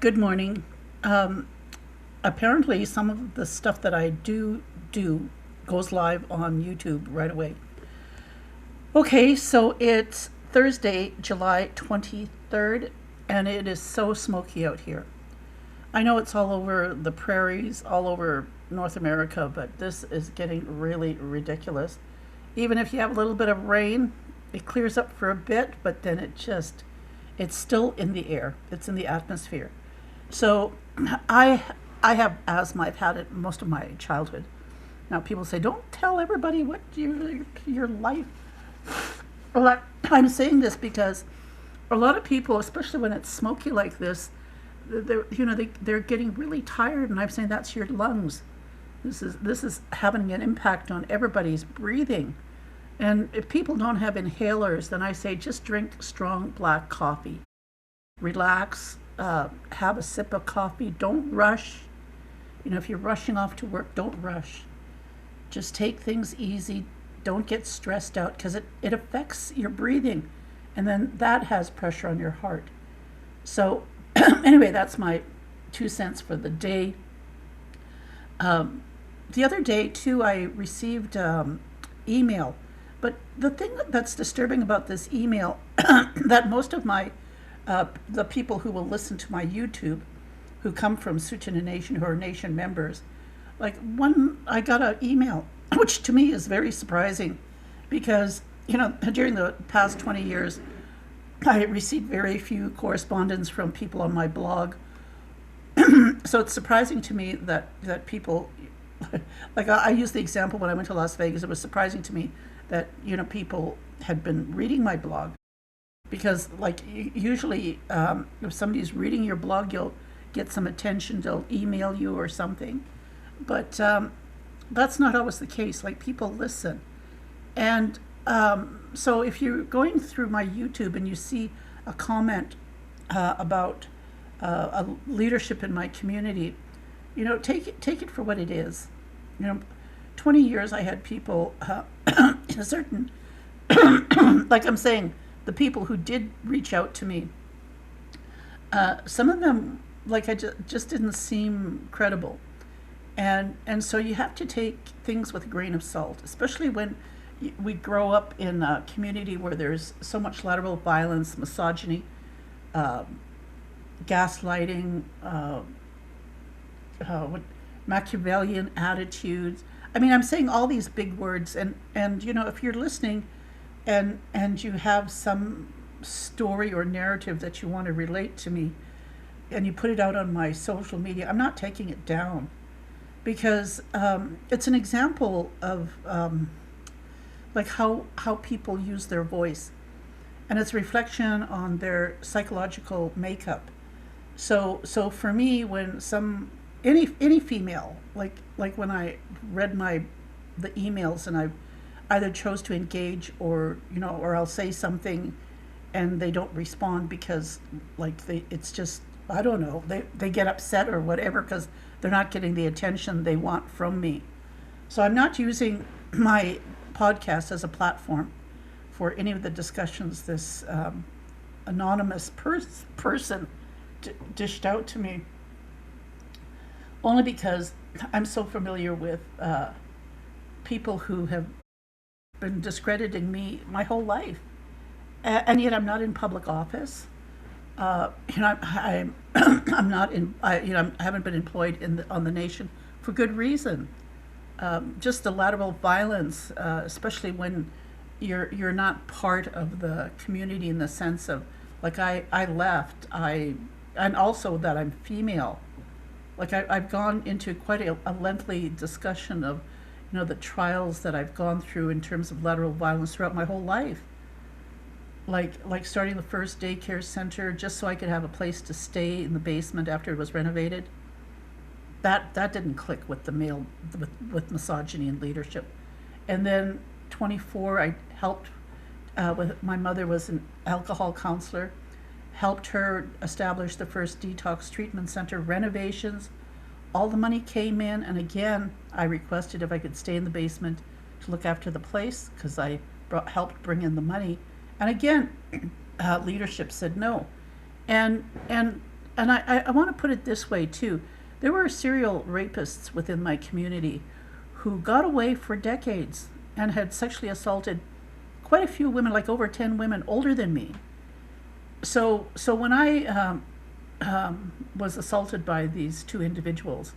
Good morning. Um, Apparently, some of the stuff that I do goes live on YouTube right away. Okay, so it's Thursday, July 23rd, and it is so smoky out here. I know it's all over the prairies, all over North America, but this is getting really ridiculous. Even if you have a little bit of rain, it clears up for a bit, but then it's still in the air, it's in the atmosphere. So I I have asthma. I've had it most of my childhood. Now people say, don't tell everybody what your life. Well, I'm saying this because a lot of people, especially when it's smoky like this, they're getting really tired, and I'm saying that's your lungs. This is having an impact on everybody's breathing. And if people don't have inhalers, then I say just drink strong black coffee. Relax, have a sip of coffee. Don't rush. If you're rushing off to work, don't rush. Just take things easy. Don't get stressed out because it affects your breathing. And then that has pressure on your heart. So, anyway, that's my 2 cents for the day. The other day, too, I received email. But the thing that's disturbing about this email, that most of the people who will listen to my YouTube, who come from Tsuut'ina Nation, who are nation members, like I got an email, which to me is very surprising, because during the past 20 years, I received very few correspondence from people on my blog. So it's surprising to me that people, like I use the example when I went to Las Vegas. It was surprising to me that people had been reading my blog, because like usually if somebody's reading your blog, you'll get some attention, they'll email you or something. But that's not always the case. Like, people listen. And so if you're going through my YouTube and you see a comment about a leadership in my community, take it for what it is. 20 years I had people in a certain, like I'm saying, the people who did reach out to me, some of them, like, I just didn't seem credible. And so you have to take things with a grain of salt, especially when we grow up in a community where there's so much lateral violence, misogyny, uh, gaslighting, Machiavellian attitudes. I mean, I'm saying all these big words, and if you're listening, and you have some story or narrative that you want to relate to me, and you put it out on my social media, I'm not taking it down, because it's an example of like how people use their voice, and it's a reflection on their psychological makeup. So for me, when any female, like when I read the emails, and I either chose to engage, or I'll say something and they don't respond because, like, it's just, I don't know, they get upset or whatever because they're not getting the attention they want from me. So I'm not using my podcast as a platform for any of the discussions this anonymous person dished out to me, only because I'm so familiar with people who have been discrediting me my whole life, and yet I'm not in public office. I'm not in. I haven't been employed on the nation for good reason. Just the lateral violence, especially when you're not part of the community, in the sense of, like, I left, and also that I'm female. Like, I've gone into quite a lengthy discussion of the trials that I've gone through in terms of lateral violence throughout my whole life. Like starting the first daycare center just so I could have a place to stay in the basement after it was renovated. That didn't click with the male, with misogyny and leadership. And then 24, I helped with my mother was an alcohol counselor, helped her establish the first detox treatment center renovations. All the money came in, and again, I requested if I could stay in the basement to look after the place, because I helped bring in the money. And again, leadership said no. And and I want to put it this way too. There were serial rapists within my community who got away for decades and had sexually assaulted quite a few women, like over 10 women older than me. So when I was assaulted by these two individuals,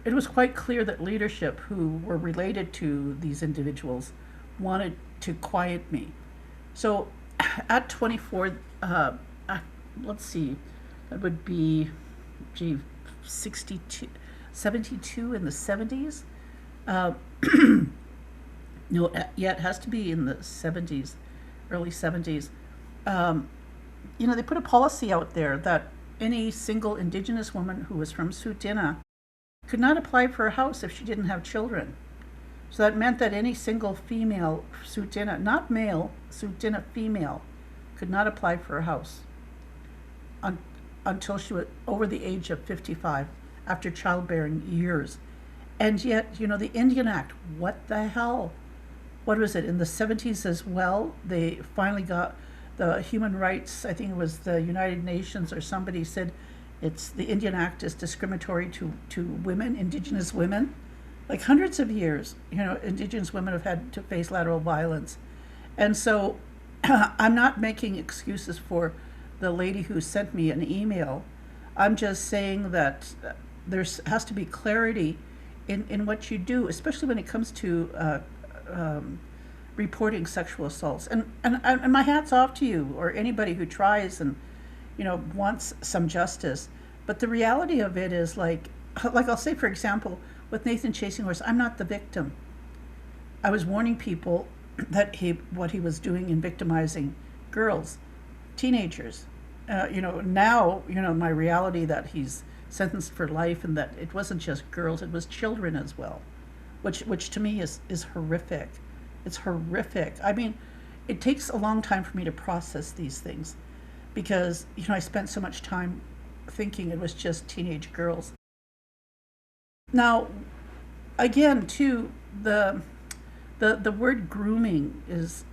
it was quite clear that leadership who were related to these individuals wanted to quiet me. So at 24, let's see, that would be, 62, 72 in the 70s. Uh, no, yeah, it has to be in the 70s, early 70s. They put a policy out there that any single indigenous woman who was from Sutina could not apply for a house if she didn't have children. So that meant that any single female Sutina, not male, Sutina female, could not apply for a house until she was over the age of 55, after childbearing years. And yet, the Indian Act, what the hell? What was it, in the 70s as well? They finally got the human rights, I think it was the United Nations or somebody said the Indian Act is discriminatory to women, indigenous women. Like hundreds of years, indigenous women have had to face lateral violence. And so I'm not making excuses for the lady who sent me an email. I'm just saying that there has to be clarity in what you do, especially when it comes to reporting sexual assaults. And my hat's off to you or anybody who tries and wants some justice. But the reality of it is like I'll say, for example, with Nathan Chasing Horse, I'm not the victim. I was warning people that what he was doing in victimizing girls, teenagers. Now, my reality that he's sentenced for life and that it wasn't just girls, it was children as well, which to me is horrific. It's horrific. I mean, it takes a long time for me to process these things because, I spent so much time thinking it was just teenage girls. Now, again, too, the word grooming is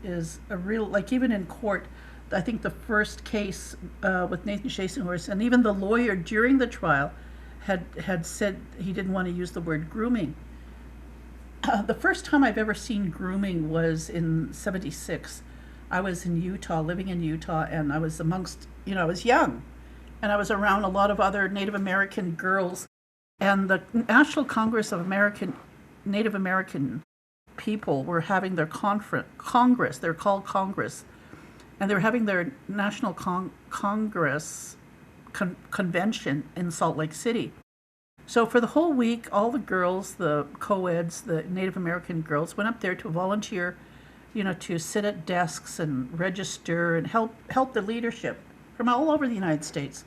a real, like even in court, I think the first case with Nathan Chasing Horse, and even the lawyer during the trial had said he didn't want to use the word grooming. The first time I've ever seen grooming was in 76. I was in Utah, living in Utah, and I was amongst, I was young, and I was around a lot of other Native American girls. And the National Congress of Native American people were having their Congress, they're called Congress, and they were having their National Congress convention in Salt Lake City. So for the whole week, all the girls, the co-eds, the Native American girls, went up there to volunteer, to sit at desks and register and help the leadership from all over the United States.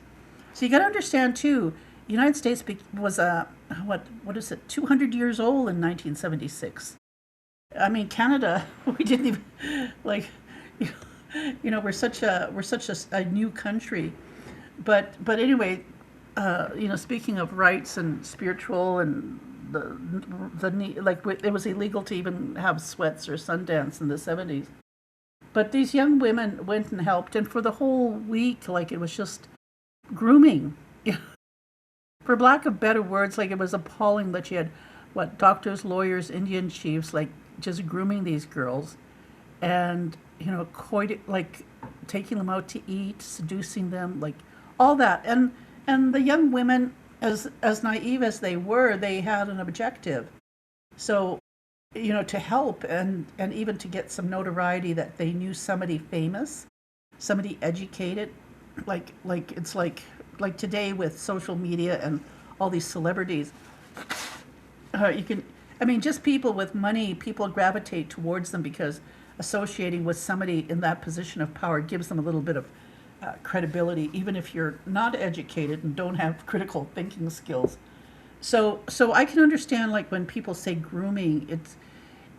So you got to understand too, the United States was what is it, 200 years old in 1976. I mean, Canada, we didn't even we're such a new country, but anyway, speaking of rights and spiritual and it was illegal to even have sweats or Sundance in the 70s. But these young women went and helped, and for the whole week, it was just grooming. For lack of better words, it was appalling that you had doctors, lawyers, Indian chiefs, just grooming these girls, and taking them out to eat, seducing them, all that. And the young women, as naive as they were, they had an objective. So, to help and even to get some notoriety that they knew somebody famous, somebody educated, it's like today with social media and all these celebrities, just people with money, people gravitate towards them because associating with somebody in that position of power gives them a little bit of credibility, even if you're not educated and don't have critical thinking skills. So I can understand when people say grooming,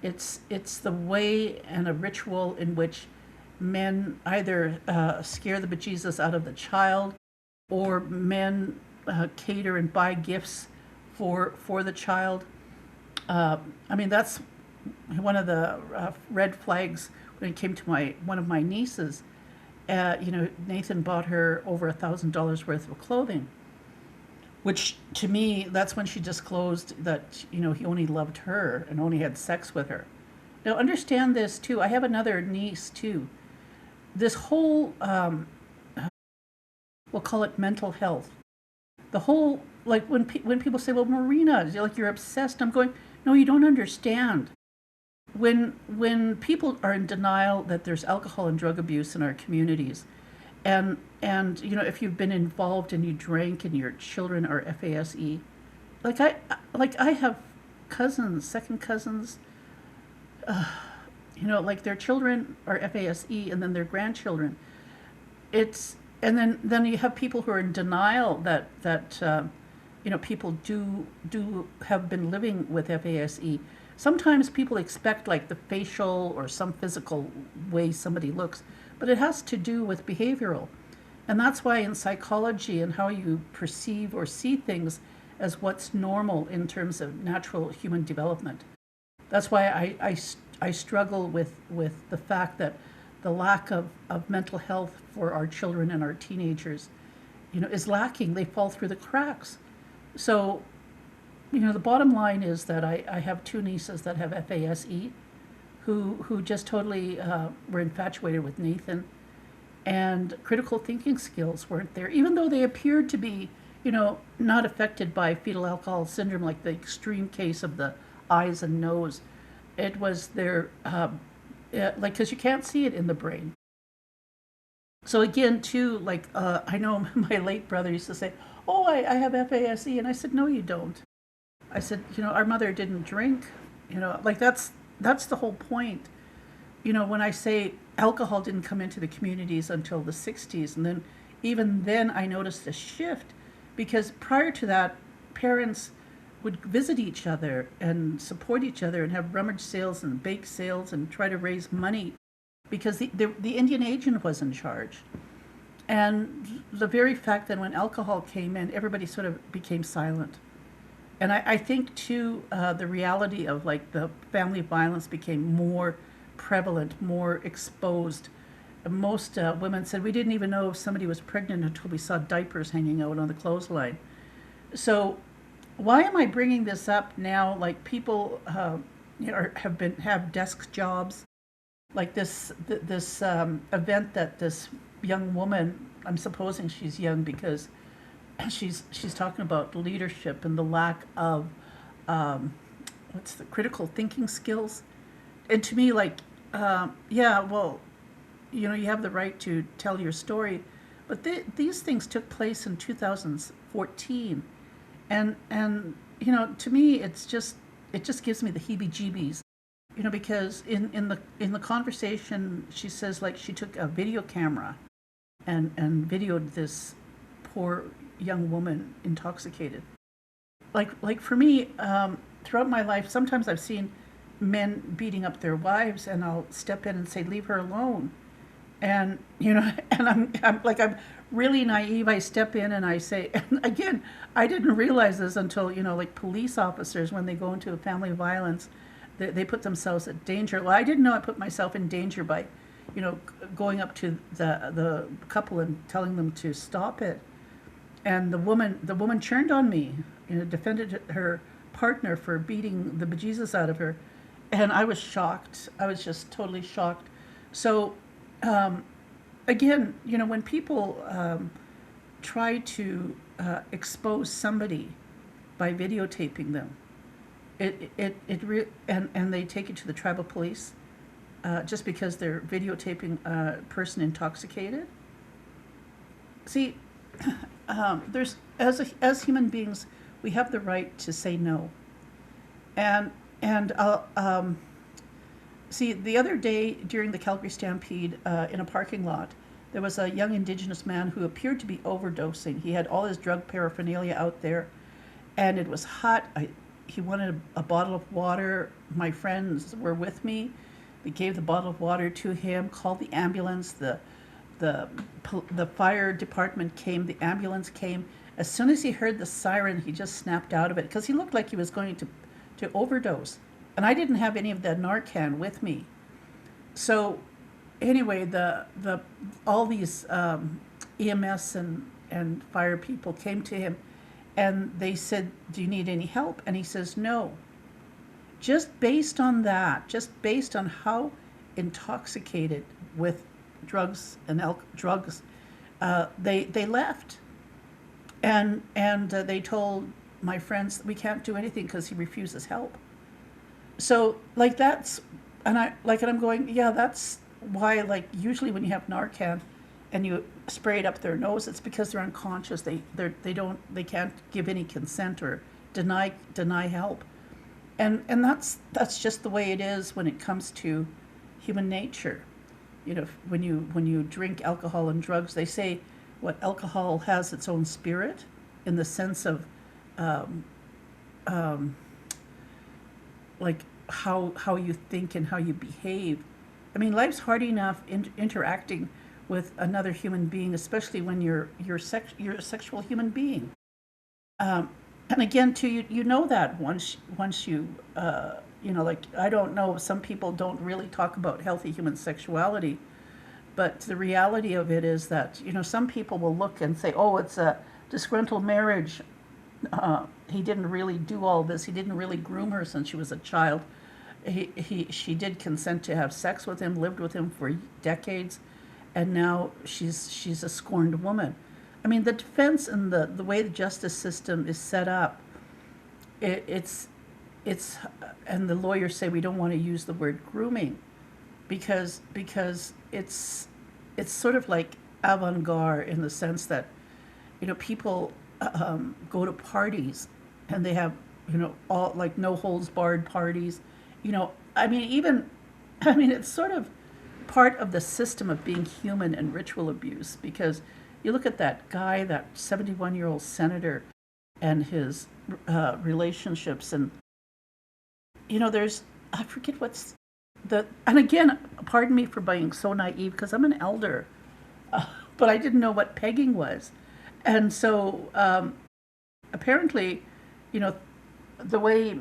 it's the way and a ritual in which men either scare the bejesus out of the child, or men cater and buy gifts for the child. That's one of the red flags when it came to one of my nieces. Nathan bought her over $1,000 worth of clothing, which to me, that's when she disclosed that, he only loved her and only had sex with her. Now, understand this too. I have another niece too. This whole, we'll call it mental health. The whole, like when people say, well, Marina, you're obsessed. I'm going, no, you don't understand. When people are in denial that there's alcohol and drug abuse in our communities, and if you've been involved and you drank and your children are FASE, I have cousins, second cousins, like their children are FASE and then their grandchildren. And then you have people who are in denial that people do have been living with FASE. Sometimes people expect like the facial or some physical way somebody looks, but it has to do with behavioral. And that's why in psychology and how you perceive or see things as what's normal in terms of natural human development. That's why I struggle with the fact that the lack of mental health for our children and our teenagers, is lacking. They fall through the cracks. So, the bottom line is that I have two nieces that have FASE who just totally were infatuated with Nathan, and critical thinking skills weren't there, even though they appeared to be, not affected by fetal alcohol syndrome, like the extreme case of the eyes and nose. It was their, because you can't see it in the brain. So again, too, I know my late brother used to say, oh, I have FASE. And I said, no, you don't. I said, our mother didn't drink. That's the whole point. When I say alcohol didn't come into the communities until the 60s, and then even then I noticed a shift, because prior to that, parents would visit each other and support each other and have rummage sales and bake sales and try to raise money, because the Indian agent was in charge. And the very fact that when alcohol came in, everybody sort of became silent. And I think too, the reality of the family violence became more prevalent, more exposed. Most women said, we didn't even know if somebody was pregnant until we saw diapers hanging out on the clothesline. So why am I bringing this up now? People have desk jobs, like this event that this young woman, I'm supposing she's young because she's talking about leadership and the lack of what's the critical thinking skills. And to me, you have the right to tell your story, but these things took place in 2014, and to me it just gives me the heebie-jeebies, because in the conversation she says she took a video camera and videoed this poor young woman intoxicated. For me, throughout my life, sometimes I've seen men beating up their wives, and I'll step in and say, leave her alone. And and I'm really naive. I step in and I say, and again, I didn't realize this until police officers, when they go into a family violence, they put themselves at danger. Well, I didn't know I put myself in danger by going up to the couple and telling them to stop it. And the woman turned on me, defended her partner for beating the bejesus out of her, and I was shocked. I was just totally shocked. So again, when people try to expose somebody by videotaping them, and they take it to the tribal police just because they're videotaping a person intoxicated. See, there's as human beings, we have the right to say no. And see, the other day during the Calgary Stampede, in a parking lot, there was a young indigenous man who appeared to be overdosing. He had all his drug paraphernalia out there, and it was hot. He wanted a bottle of water. My friends were with me. They gave the bottle of water to him, called the ambulance. The fire department came, the ambulance came. As soon as he heard the siren, he just snapped out of it, because he looked like he was going to overdose. And I didn't have any of that Narcan with me. So anyway, the all these EMS and fire people came to him, and they said, "Do you need any help?" And he says, "No." Just based on that, just based on how intoxicated with drugs and drugs, they left, and they told my friends, "We can't do anything because he refuses help." So like that's, and I'm going, yeah, that's why, like, usually when you have Narcan and you spray it up their nose, it's because they're unconscious. They can't give any consent or deny help. And that's just the way it is when it comes to human nature. You know, when you drink alcohol and drugs, they say what alcohol has its own spirit, in the sense of um, um, like how you think and how you behave. I mean, life's hard enough interacting with another human being, especially when you're a sexual human being. Um, and again, too, you know that once you like, I don't know, some people don't really talk about healthy human sexuality, but the reality of it is that, some people will look and say, "Oh, it's a disgruntled marriage. He didn't really do all this. He didn't really groom her since she was a child. She did consent to have sex with him, lived with him for decades, and now she's a scorned woman." I mean, the defense and the way the justice system is set up, it's and the lawyers say we don't want to use the word grooming because it's sort of like avant-garde, in the sense that, people go to parties and they have, all like no holds barred parties. I mean, it's sort of part of the system of being human and ritual abuse, because you look at that guy, that 71-year-old senator, and his relationships, and there's, I forget what's and again, pardon me for being so naive, because I'm an elder, but I didn't know what pegging was. And so apparently, the way,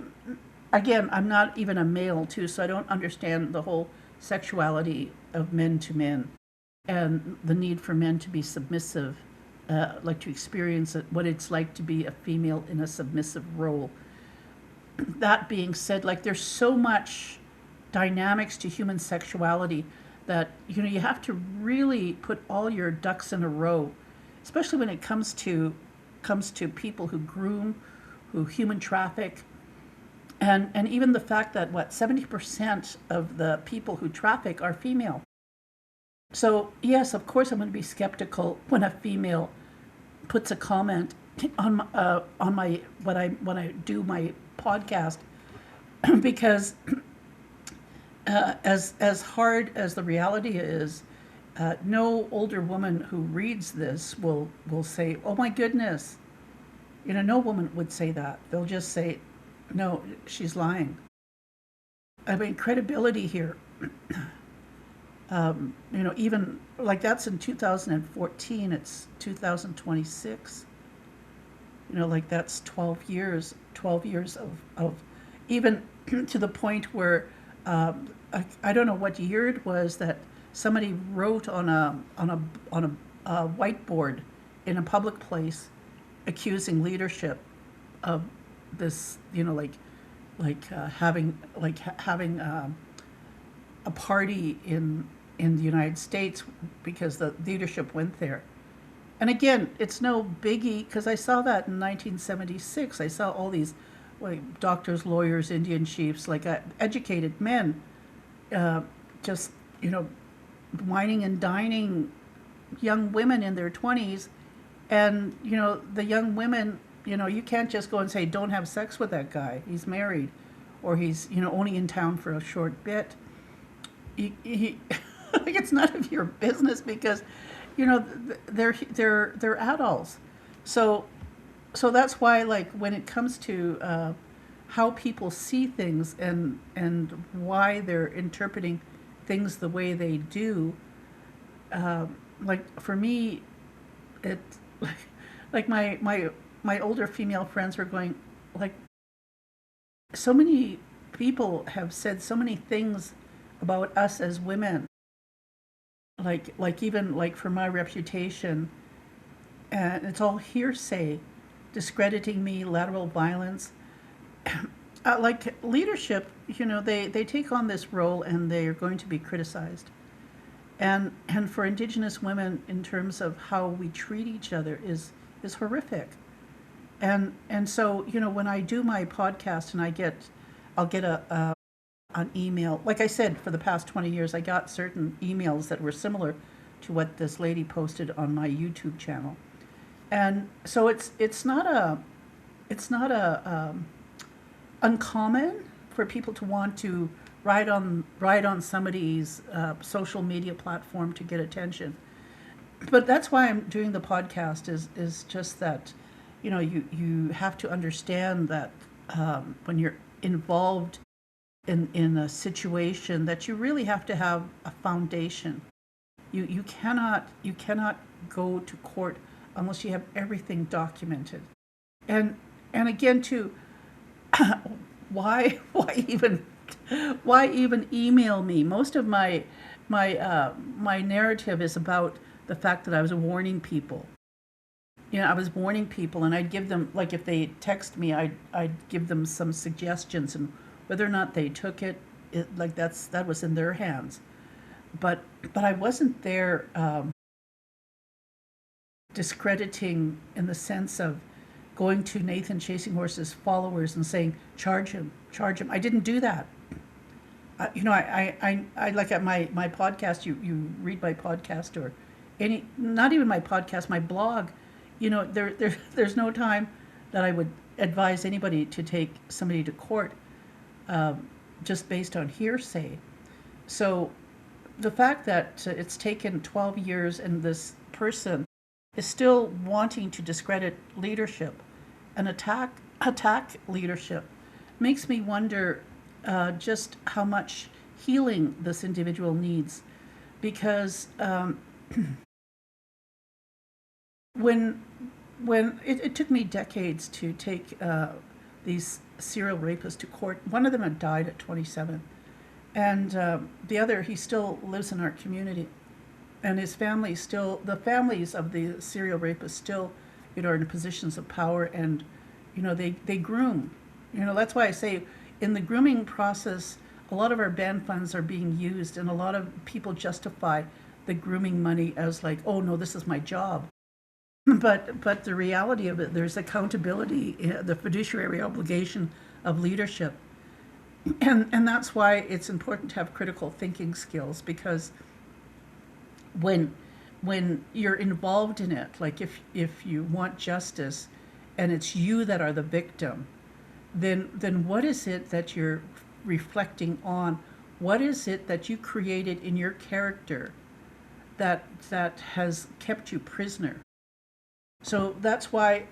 again, I'm not even a male too, so I don't understand the whole sexuality of men to men, and the need for men to be submissive, like to experience what it's like to be a female in a submissive role. That being said, like, there's so much dynamics to human sexuality that, you have to really put all your ducks in a row, especially when it comes to people who groom, who human traffic, and even the fact that 70% of the people who traffic are female. So yes, of course, I'm going to be skeptical when a female puts a comment on my when I do my podcast, because as hard as the reality is, no older woman who reads this will say, "Oh my goodness." No woman would say that. They'll just say, "No, she's lying." I mean, credibility here. Even like, that's in 2014, it's 2026. Like, that's 12 years of even to the point where, I don't know what year it was that somebody wrote on a whiteboard in a public place, accusing leadership of this, having a party in the United States because the leadership went there. And again, it's no biggie, because I saw that in 1976. I saw all these, like, doctors, lawyers, Indian chiefs, like, educated men, just, whining and dining young women in their 20s. And, the young women, you can't just go and say, "Don't have sex with that guy. He's married," or "He's, only in town for a short bit." Like, it's none of your business, because, they're adults. So that's why, like, when it comes to how people see things, and why they're interpreting things the way they do, like, for me, it like my older female friends were going, like, so many people have said so many things about us as women, like even like for my reputation, and it's all hearsay, discrediting me, lateral violence. Like leadership, they take on this role and they are going to be criticized. And for Indigenous women, in terms of how we treat each other, is horrific. And so when I do my podcast and I'll get an email. Like I said, for the past 20 years, I got certain emails that were similar to what this lady posted on my YouTube channel. And so it's not uncommon for people to want to write on somebody's social media platform to get attention. But that's why I'm doing the podcast, is just that you have to understand that when you're involved in a situation, that you really have to have a foundation. You cannot go to court unless you have everything documented. And again, too, why even email me? Most of my narrative is about the fact that I was warning people. I was warning people, and I'd give them, like, if they text me, I'd give them some suggestions, and whether or not they took it, like that was in their hands. But I wasn't there discrediting, in the sense of going to Nathan Chasing Horse's followers and saying, charge him. I didn't do that. I like at my podcast, you read my podcast, or not even my podcast, my blog, there's no time that I would advise anybody to take somebody to court just based on hearsay. So the fact that it's taken 12 years and this person is still wanting to discredit leadership and attack leadership makes me wonder just how much healing this individual needs. Because when it took me decades to take these serial rapists to court. One of them had died at 27, and the other, he still lives in our community, and his family still, the families of the serial rapists still, are in positions of power, and they groom. That's why I say, in the grooming process, a lot of our band funds are being used, and a lot of people justify the grooming money as like, oh no, this is my job. But the reality of it, there's accountability, the fiduciary obligation of leadership. And that's why it's important to have critical thinking skills, because when you're involved in it, like if you want justice and it's you that are the victim, then what is it that you're reflecting on? What is it that you created in your character that has kept you prisoner? So that's why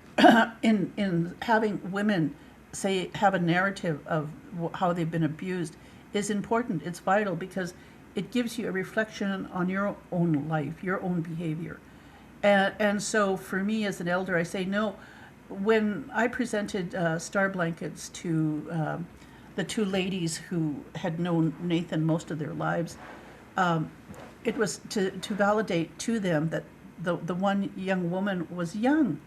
in having women say, have a narrative of how they've been abused is important. It's vital, because it gives you a reflection on your own life, your own behavior. And so for me as an elder, I say no. When I presented star blankets to the two ladies who had known Nathan most of their lives, it was to validate to them that the one young woman was young.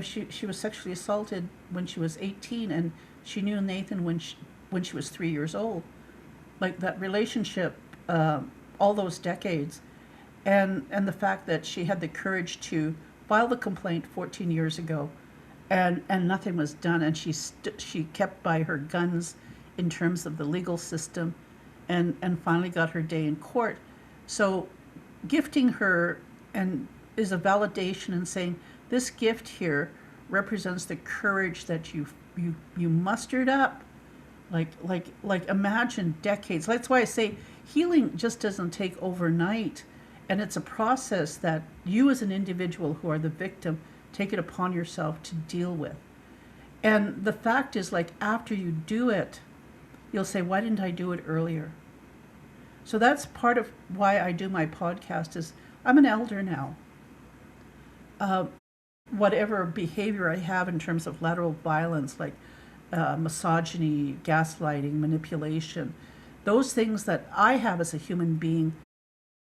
She was sexually assaulted when she was 18, and she knew Nathan when she was 3 years old. Like that relationship, all those decades, and the fact that she had the courage to file the complaint 14 years ago, and nothing was done, and she kept by her guns in terms of the legal system, and finally got her day in court. So gifting her and is a validation, and saying this gift here represents the courage that you mustered up. Like imagine decades. That's why I say healing just doesn't take overnight, and it's a process that you as an individual who are the victim take it upon yourself to deal with. And the fact is, like, after you do it, you'll say, why didn't I do it earlier? So that's part of why I do my podcast. Is I'm an elder now. Whatever behavior I have in terms of lateral violence, like misogyny, gaslighting, manipulation, those things that I have as a human being,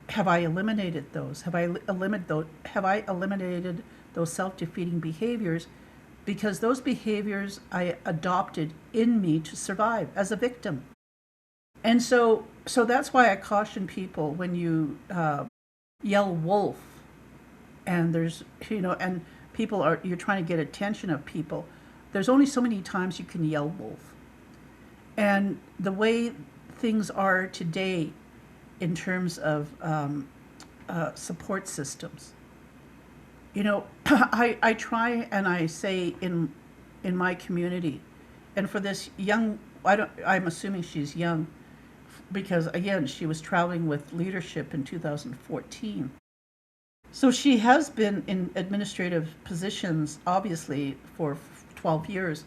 have I eliminated those? Have I eliminated those self-defeating behaviors? Because those behaviors I adopted in me to survive as a victim. And so that's why I caution people when you yell wolf, and there's, and you're trying to get attention of people. There's only so many times you can yell wolf. And the way things are today in terms of support systems, I try and I say in my community, and for this young, I'm assuming she's young, because again, she was traveling with leadership in 2014. So she has been in administrative positions, obviously, for 12 years.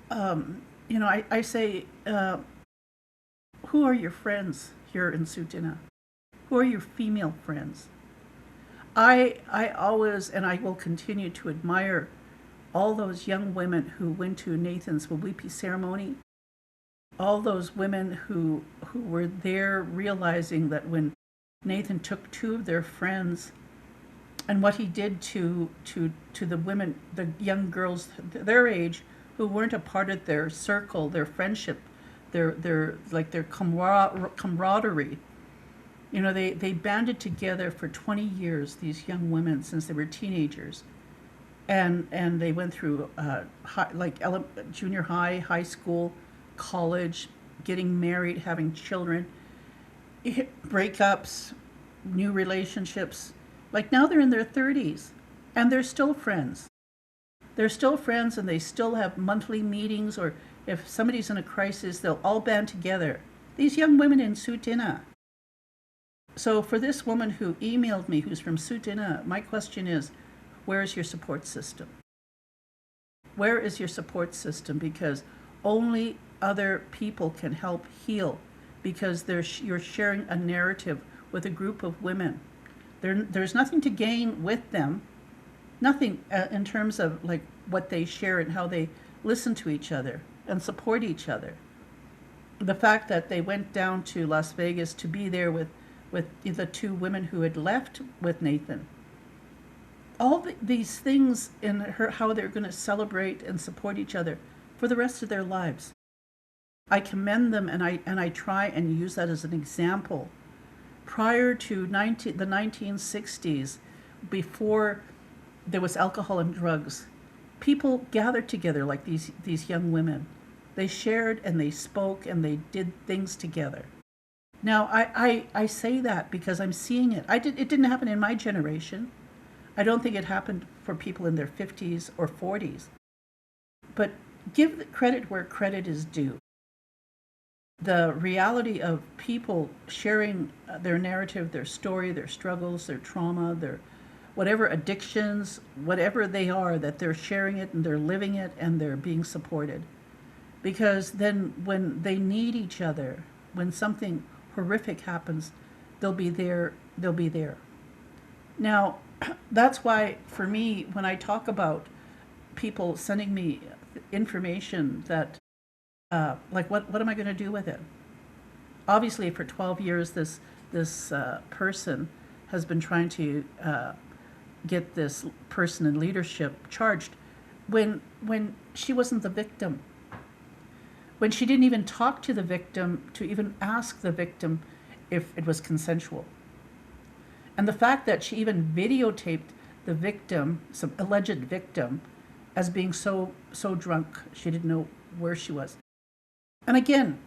I say, who are your friends here in Sutina? Who are your female friends? I always, and I will continue to admire all those young women who went to Nathan's Wawipi ceremony, all those women who were there realizing that when Nathan took two of their friends and what he did to the women, the young girls their age who weren't a part of their circle, their friendship, their camaraderie. They banded together for 20 years, these young women, since they were teenagers. And they went through junior high, high school, college, getting married, having children, breakups, new relationships. Like now they're in their 30s and they're still friends. They're still friends, and they still have monthly meetings, or if somebody's in a crisis, they'll all band together. These young women in Sutina. So for this woman who emailed me, who's from Sutina, my question is, where is your support system? Where is your support system? Because only other people can help heal, because you're sharing a narrative with a group of women. There's nothing to gain with them, nothing in terms of like what they share and how they listen to each other and support each other. The fact that they went down to Las Vegas to be there with the two women who had left with Nathan. All these things in how they're going to celebrate and support each other for the rest of their lives. I commend them, and I try and use that as an example. Prior to the 1960s, before there was alcohol and drugs, people gathered together like these young women. They shared and they spoke and they did things together. Now, I say that because I'm seeing it. It didn't happen in my generation. I don't think it happened for people in their 50s or 40s. But give the credit where credit is due. The reality of people sharing their narrative, their story, their struggles, their trauma, their whatever addictions, whatever they are, that they're sharing it and they're living it and they're being supported. Because then when they need each other, when something horrific happens, they'll be there. Now, that's why for me, when I talk about people sending me information that, what am I going to do with it? Obviously, for 12 years, this person has been trying to get this person in leadership charged when she wasn't the victim. When she didn't even talk to the victim to even ask the victim if it was consensual. And the fact that she even videotaped the victim, some alleged victim, as being so drunk, she didn't know where she was. And again,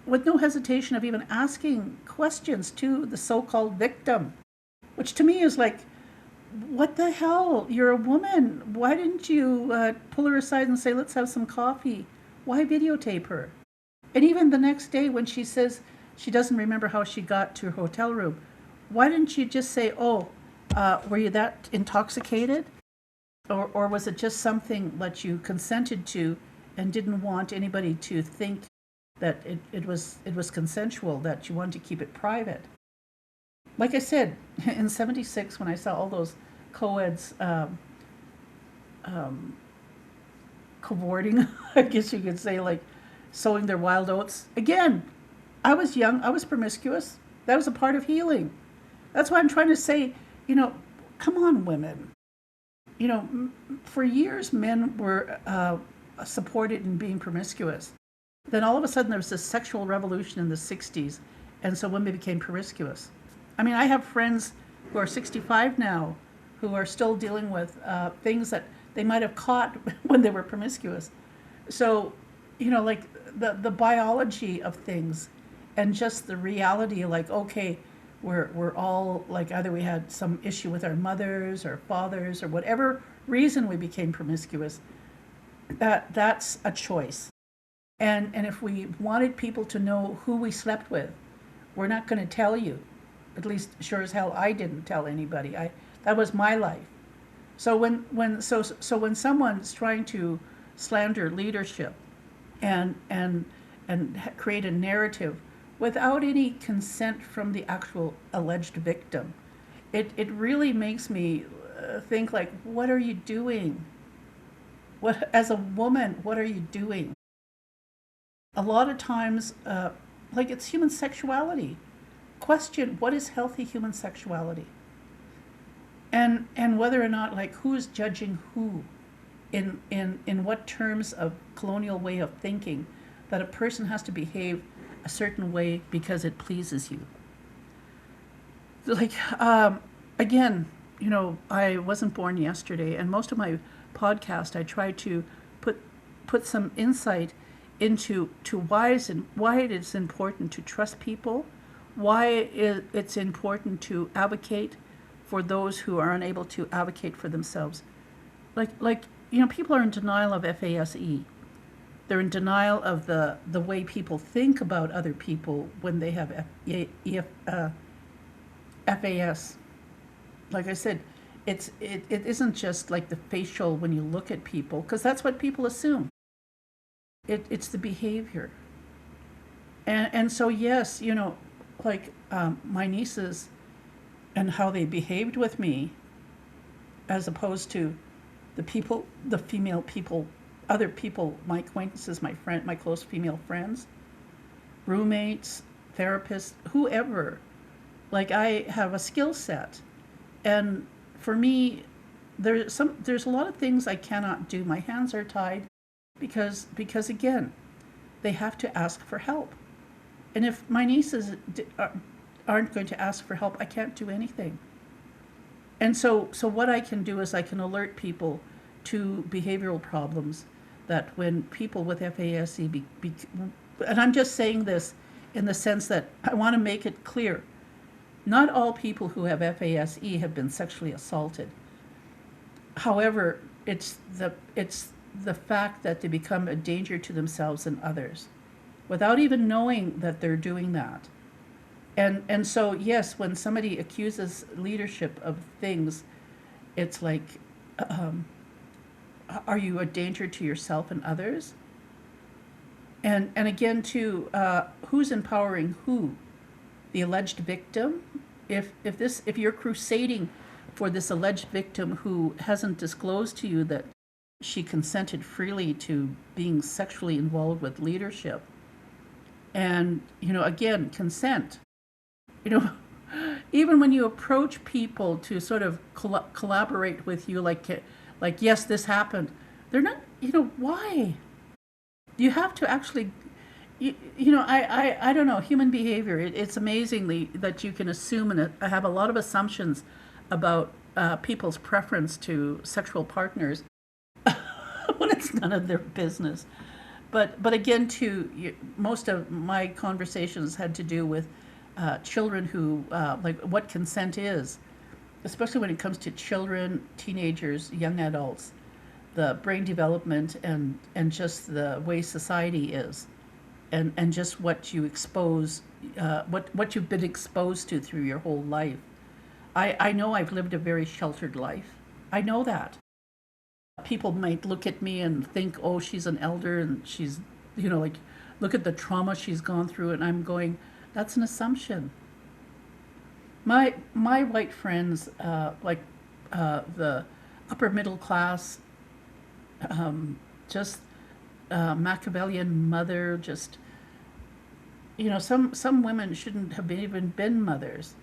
with no hesitation of even asking questions to the so-called victim, which to me is like, what the hell? You're a woman. Why didn't you pull her aside and say, let's have some coffee? Why videotape her? And even the next day when she says she doesn't remember how she got to her hotel room, why didn't you just say, were you that intoxicated? Or was it just something that you consented to and didn't want anybody to think that it was consensual, that you wanted to keep it private? Like I said, in 76, when I saw all those co-eds cavorting, I guess you could say, like sowing their wild oats. Again, I was young, I was promiscuous. That was a part of healing. That's why I'm trying to say, come on, women. For years, men were supported in being promiscuous. Then all of a sudden, there was this sexual revolution in the 60s, and so women became promiscuous. I mean, I have friends who are 65 now who are still dealing with things that they might have caught when they were promiscuous. So, like the biology of things and just the reality, like, okay, we're all like, either we had some issue with our mothers or fathers or whatever reason we became promiscuous. That's a choice. And if we wanted people to know who we slept with, we're not going to tell you. At least, sure as hell, I didn't tell anybody. That was my life. So when someone's trying to slander leadership and create a narrative without any consent from the actual alleged victim, it really makes me think, like, what are you doing? What, as a woman, what are you doing? A lot of times, like, it's human sexuality. Question, what is healthy human sexuality? And whether or not, like, who's judging who, in what terms of colonial way of thinking, that a person has to behave a certain way because it pleases you. Like, again, I wasn't born yesterday, and most of my podcast I try to put some insight into why it is important to trust people, why it's important to advocate for those who are unable to advocate for themselves. Like people are in denial of FAS E. They're in denial of the way people think about other people when they have FAS. Like I said, it isn't just like the facial when you look at people, because that's what people assume. It's the behavior. And so, yes, like my nieces and how they behaved with me, as opposed to the female people, other people, my acquaintances, my close female friends, roommates, therapists, whoever. Like, I have a skill set, and for me, there's a lot of things I cannot do. My hands are tied because again, they have to ask for help. And if my nieces aren't going to ask for help, I can't do anything. And so what I can do is I can alert people to behavioral problems that when people with FASE and I'm just saying this in the sense that I want to make it clear, not all people who have FASE have been sexually assaulted. However, it's the fact that they become a danger to themselves and others without even knowing that they're doing that. And so, yes, when somebody accuses leadership of things, it's like, are you a danger to yourself and others? And again, too, who's empowering who? The alleged victim? If you're crusading for this alleged victim who hasn't disclosed to you that she consented freely to being sexually involved with leadership, and again, consent. Even when you approach people to sort of collaborate with you, like yes, this happened, they're not. Why? You have to actually. I don't know, human behavior. It's amazingly that you can assume and have a lot of assumptions about people's preference to sexual partners when it's none of their business. But again, too, most of my conversations had to do with children who, like, what consent is, especially when it comes to children, teenagers, young adults, the brain development and just the way society is, and just what you expose, what you've been exposed to through your whole life. I know I've lived a very sheltered life. I know that. People might look at me and think, oh, she's an elder and she's, like, look at the trauma she's gone through, and I'm going, that's an assumption. My white friends, like the upper middle class, just Machiavellian mother, just, some women shouldn't have even been mothers.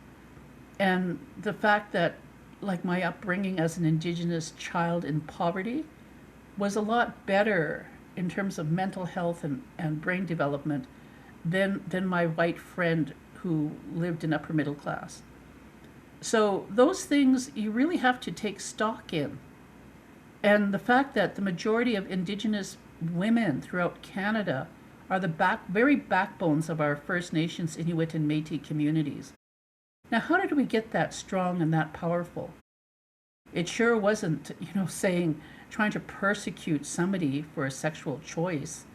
And the fact that, like, my upbringing as an indigenous child in poverty was a lot better in terms of mental health and brain development than my white friend who lived in upper middle class. So those things you really have to take stock in. And the fact that the majority of indigenous women throughout Canada are the very backbones of our First Nations, Inuit, and Métis communities. Now, how did we get that strong and that powerful? It sure wasn't, trying to persecute somebody for a sexual choice.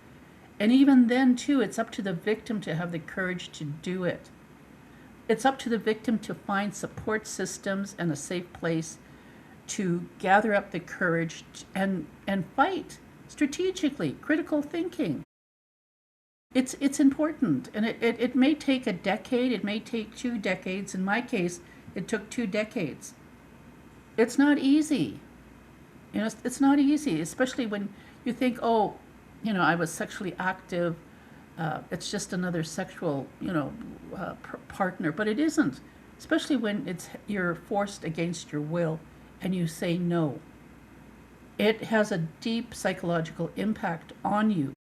And even then, too, it's up to the victim to have the courage to do it. It's up to the victim to find support systems and a safe place to gather up the courage and fight strategically, critical thinking. It's important, and it may take a decade, it may take 2 decades. In my case, it took 2 decades. It's not easy. It's not easy, especially when you think, I was sexually active. It's just another sexual, partner, but it isn't. Especially when you're forced against your will and you say no. It has a deep psychological impact on you.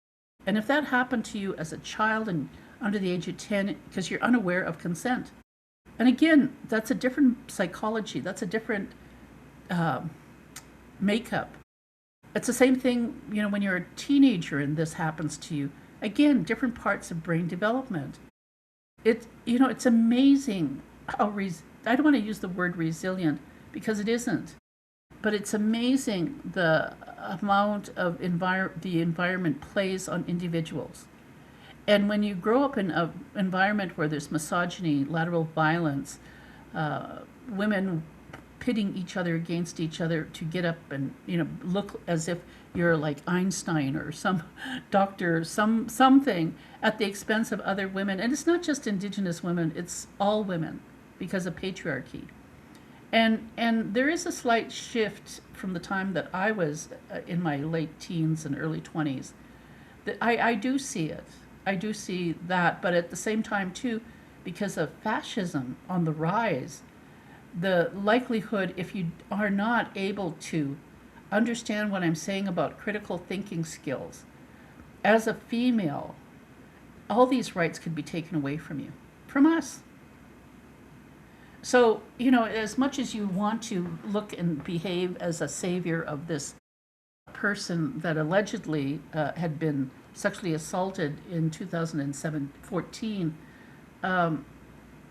And if that happened to you as a child and under the age of 10, because you're unaware of consent. And again, that's a different psychology. That's a different makeup. It's the same thing, when you're a teenager and this happens to you. Again, different parts of brain development. It's amazing how I don't want to use the word resilient because it isn't. But it's amazing the amount of the environment plays on individuals. And when you grow up in an environment where there's misogyny, lateral violence, women pitting each other against each other to get up and look as if you're like Einstein or some doctor, something at the expense of other women. And it's not just Indigenous women, it's all women because of patriarchy. And there is a slight shift from the time that I was in my late teens and early 20s. I do see it. I do see that. But at the same time, too, because of fascism on the rise, the likelihood, if you are not able to understand what I'm saying about critical thinking skills, as a female, all these rights could be taken away from you, from us. So, as much as you want to look and behave as a savior of this person that allegedly had been sexually assaulted in 2014,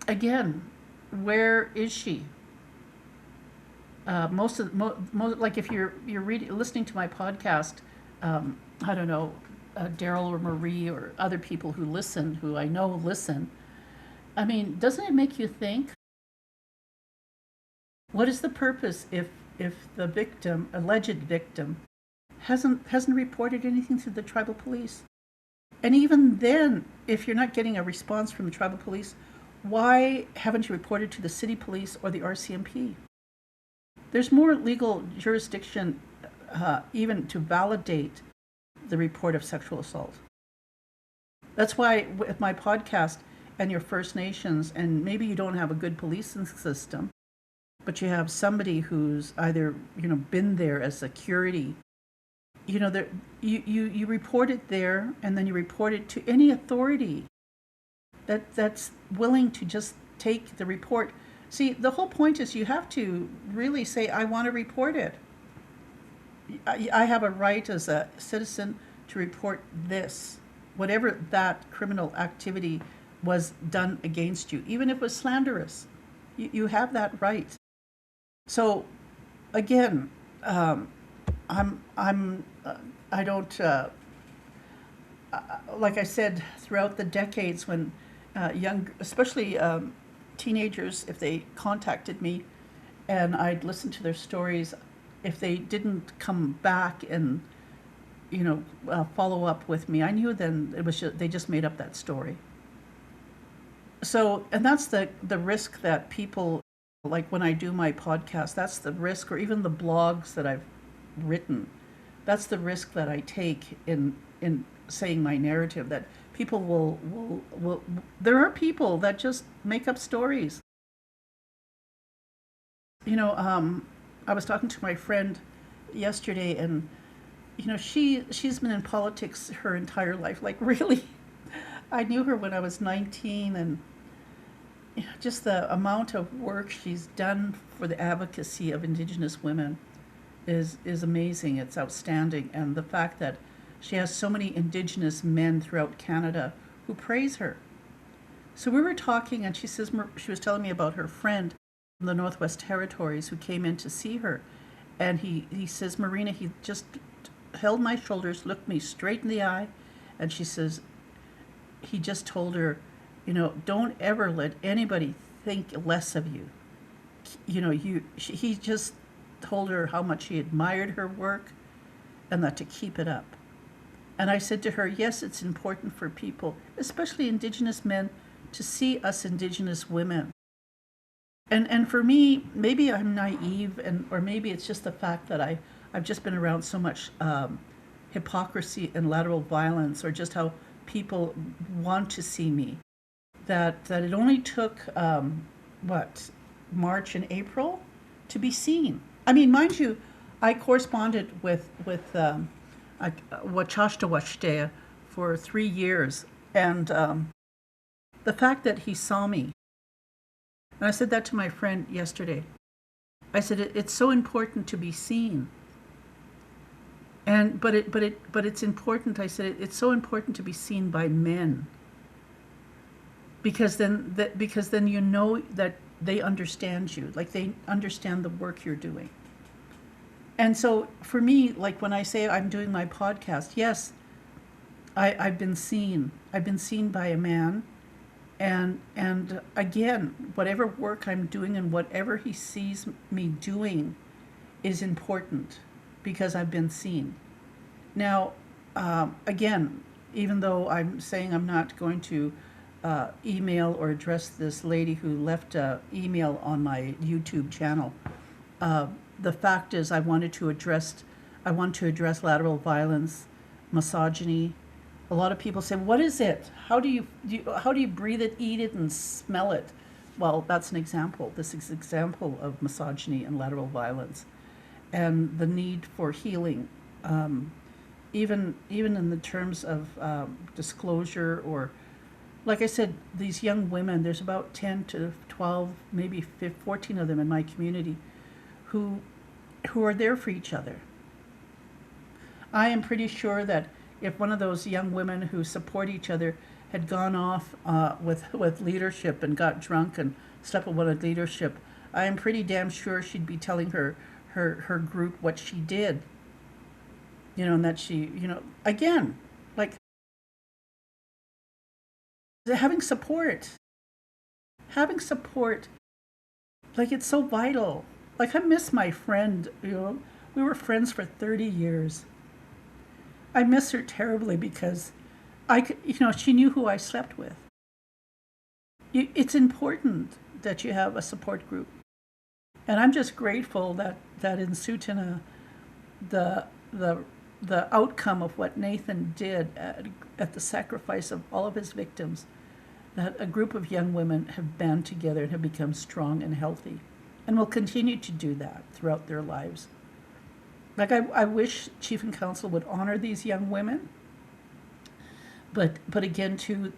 again, where is she? Like if you're listening to my podcast, I don't know, Daryl or Marie or other people who listen, who I know listen. I mean, doesn't it make you think? What is the purpose if the victim, alleged victim, hasn't reported anything to the tribal police? And even then, if you're not getting a response from the tribal police, why haven't you reported to the city police or the RCMP? There's more legal jurisdiction even to validate the report of sexual assault. That's why with my podcast and your First Nations, and maybe you don't have a good policing system, but you have somebody who's either been there as security. You report it there, and then you report it to any authority that's willing to just take the report. See, the whole point is you have to really say, I want to report it. I have a right as a citizen to report this, whatever that criminal activity was done against you, even if it was slanderous. You have that right. So, again, I don't, like I said, throughout the decades when especially teenagers, if they contacted me and I'd listen to their stories, if they didn't come back and, follow up with me, I knew then they just made up that story. So, and that's the risk that people, like when I do my podcast, that's the risk, or even the blogs that I've written, that's the risk that I take in saying my narrative, that people will there are people that just make up stories. I was talking to my friend yesterday, and she's been in politics her entire life. Like, really, I knew her when I was 19, and just the amount of work she's done for the advocacy of Indigenous women is amazing. It's outstanding, and the fact that she has so many Indigenous men throughout Canada who praise her. So we were talking, and she was telling me about her friend from the Northwest Territories who came in to see her, and he says, Marina, he just held my shoulders, looked me straight in the eye, and she says, he just told her, don't ever let anybody think less of you. He just told her how much he admired her work and that to keep it up. And I said to her, yes, it's important for people, especially Indigenous men, to see us Indigenous women. And for me, maybe I'm naive, or maybe it's just the fact that I've just been around so much hypocrisy and lateral violence, or just how people want to see me, that it only took, March and April to be seen. I mean, mind you, I corresponded with Wachashtawashtea for 3 years, and the fact that he saw me, and I said that to my friend yesterday. I said it's so important to be seen, but it's important. I said it's so important to be seen by men, because then you know that they understand you, like they understand the work you're doing. And so for me, like when I say I'm doing my podcast, yes, I've been seen. I've been seen by a man. And again, whatever work I'm doing and whatever he sees me doing is important because I've been seen. Now, again, even though I'm saying I'm not going to email or address this lady who left an email on my YouTube channel, the fact is I want to address lateral violence, misogyny. A lot of people say, what is it? How do you breathe it, eat it, and smell it? Well, that's an example. This is an example of misogyny and lateral violence, and the need for healing, even in the terms of disclosure, or, like I said, these young women, there's about 10 to 12, maybe 14 of them in my community who are there for each other. I am pretty sure that if one of those young women who support each other had gone off with leadership and got drunk and slept with one of leadership, I am pretty damn sure she'd be telling her group what she did. And that she, again, like having support, like it's so vital. Like I miss my friend, we were friends for 30 years. I miss her terribly because she knew who I slept with. It's important that you have a support group. And I'm just grateful that in Tsuut'ina, the outcome of what Nathan did at the sacrifice of all of his victims, that a group of young women have band together and have become strong and healthy, and will continue to do that throughout their lives. Like I wish Chief and Council would honor these young women, but again, too,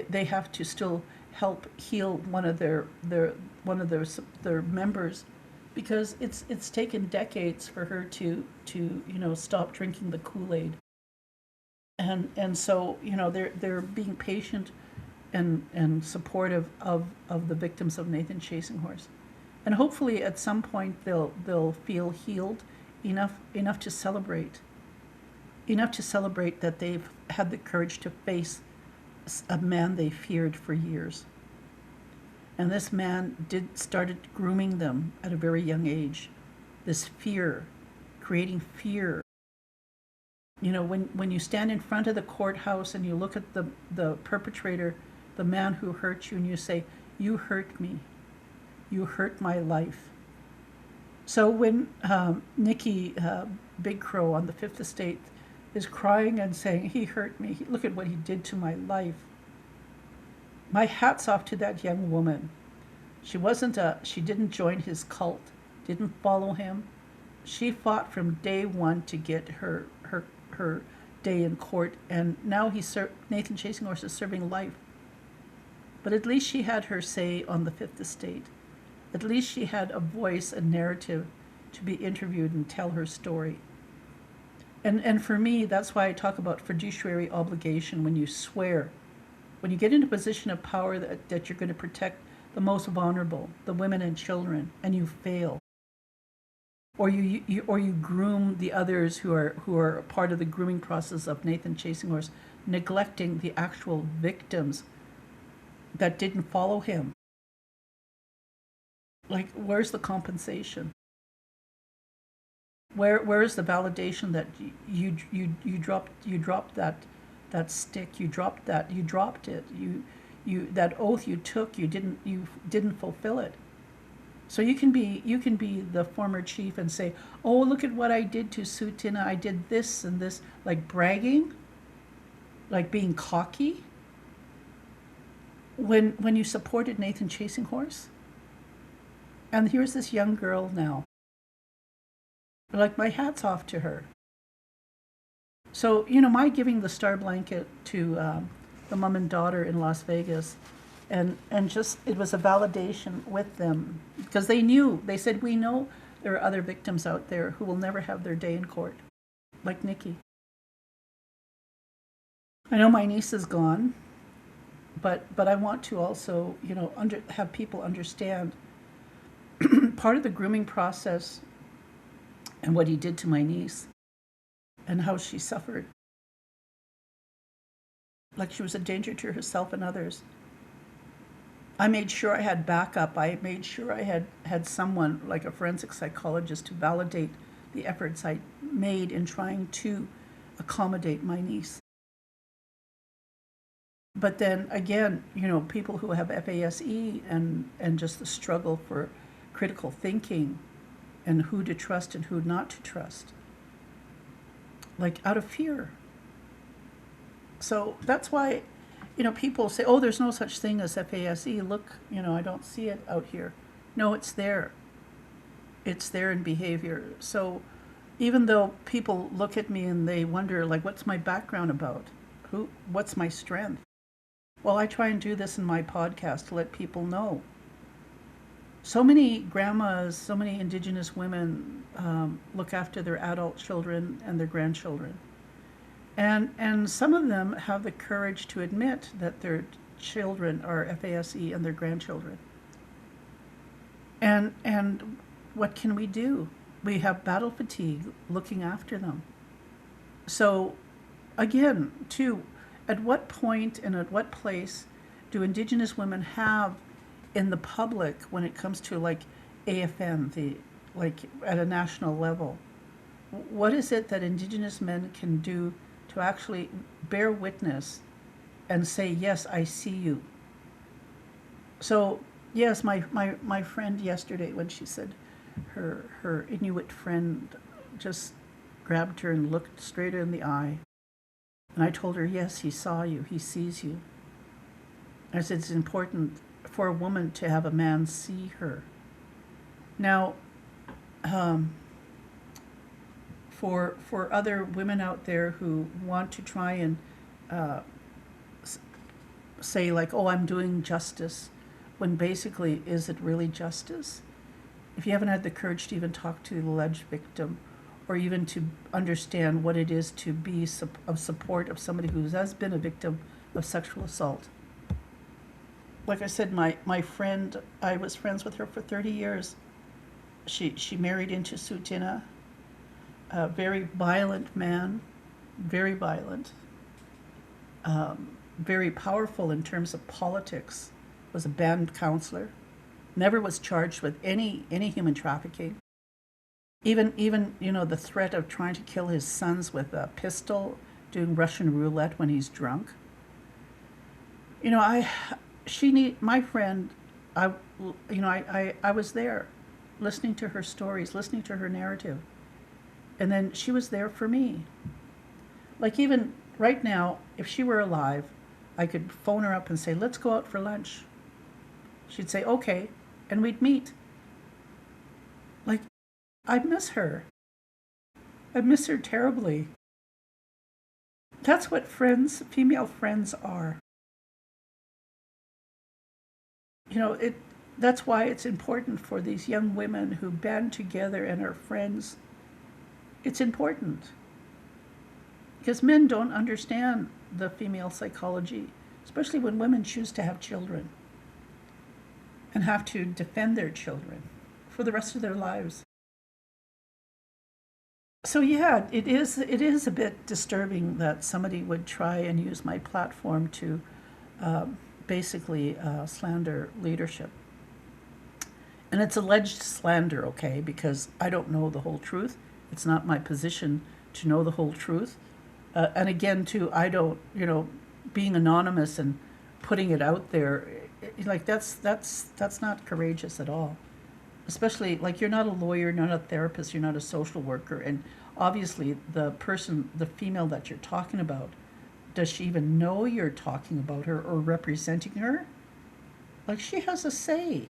they have to still help heal one of their members, because it's taken decades for her to stop drinking the Kool-Aid, and so they're being patient and supportive of the victims of Nathan Chasing Horse, and hopefully at some point they'll feel healed enough to celebrate that they've had the courage to face a man they feared for years. And this man started grooming them at a very young age. This fear, creating fear. When you stand in front of the courthouse and you look at the perpetrator, the man who hurt you, and you say, "You hurt me. You hurt my life." So when Nikki Big Crow on the Fifth Estate is crying and saying, "He hurt me. Look at what he did to my life." My hat's off to that young woman. She didn't join his cult. didn't follow him. She fought from day one to get her day in court, and now Nathan Chasing Horse is serving life. But at least she had her say on the Fifth Estate. At least she had a voice, a narrative to be interviewed and tell her story. And for me, that's why I talk about fiduciary obligation. When you swear, when you get into a position of power that you're going to protect the most vulnerable, the women and children, and you fail, or you groom the others who are part of the grooming process of Nathan Chasing Horse, neglecting the actual victims that didn't follow him. Like, where's the compensation? Where is the validation that you dropped that stick, you dropped it, you that oath you took, you didn't fulfill it. So you can be the former chief and say, oh, look at what I did to Sutina, I did this and this, like bragging, like being cocky, when you supported Nathan Chasing Horse. And here's this young girl now. Like, my hat's off to her. So, my giving the star blanket to the mom and daughter in Las Vegas, and just, it was a validation with them, because they said, we know there are other victims out there who will never have their day in court, like Nikki. I know my niece is gone, but I want to also, have people understand part of the grooming process and what he did to my niece and how she suffered. Like, she was a danger to herself and others. I made sure I had backup. I made sure I had someone like a forensic psychologist to validate the efforts I made in trying to accommodate my niece. But then again, people who have FAS E and just the struggle for critical thinking and who to trust and who not to trust, like out of fear. So that's why, people say, oh, there's no such thing as FAS E. Look, I don't see it out here. No, it's there. It's there in behavior. So even though people look at me and they wonder, like, what's my background about? What's my strength? Well, I try and do this in my podcast to let people know. So many grandmas, so many indigenous women look after their adult children and their grandchildren. And some of them have the courage to admit that their children are FAS E and their grandchildren. And what can we do? We have battle fatigue looking after them. So again, too, at what point and at what place do indigenous women have in the public when it comes to like AFN, like at a national level? What is it that indigenous men can do to actually bear witness and say, yes, I see you? So yes, my friend yesterday, when she said her Inuit friend just grabbed her and looked straight her in the eye, and I told her, yes, he saw you, he sees you. I said, it's important for a woman to have a man see her. Now, for other women out there who want to try and say, like, oh, I'm doing justice, when basically, is it really justice? If you haven't had the courage to even talk to the alleged victim, or even to understand what it is to be of support of somebody who has been a victim of sexual assault. Like I said, my friend, I was friends with her for 30 years. She married into Sutina, a very violent man, very violent, very powerful in terms of politics, was a banned counselor, never was charged with any human trafficking. Even the threat of trying to kill his sons with a pistol, doing Russian roulette when he's drunk. My friend, I was there, listening to her stories, listening to her narrative, and then she was there for me. Like, even right now, if she were alive, I could phone her up and say, let's go out for lunch. She'd say, okay, and we'd meet. Like, I miss her. I miss her terribly. That's what friends, female friends are. You know, that's why it's important for these young women who band together and are friends. It's important because men don't understand the female psychology, especially when women choose to have children and have to defend their children for the rest of their lives. So yeah, it is a bit disturbing that somebody would try and use my platform to basically slander leadership. And it's alleged slander, okay, because I don't know the whole truth. It's not my position to know the whole truth. And again, too, I don't, being anonymous and putting it out there, like that's not courageous at all. Especially like you're not a lawyer, not a therapist, you're not a social worker, and obviously the female that you're talking about, does she even know you're talking about her or representing her? Like she has a say.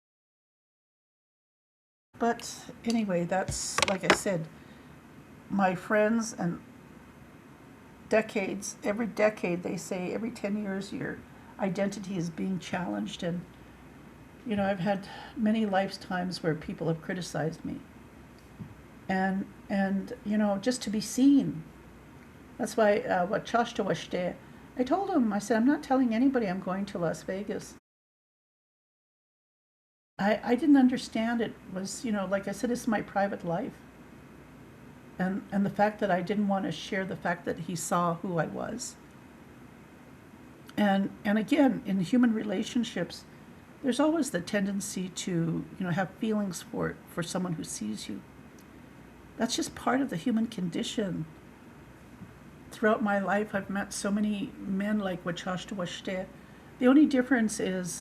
But anyway, that's like I said, my friends and decades, every decade they say every 10 years your identity is being challenged. And I've had many lifetimes where people have criticized me. And just to be seen. That's why what Chashta Washte, I told him, I said, I'm not telling anybody I'm going to Las Vegas. I didn't understand it was, like I said, it's my private life. And the fact that I didn't want to share the fact that he saw who I was. And again, in human relationships, there's always the tendency to, have feelings for someone who sees you. That's just part of the human condition. Throughout my life, I've met so many men like Wachashta Washte. The only difference is,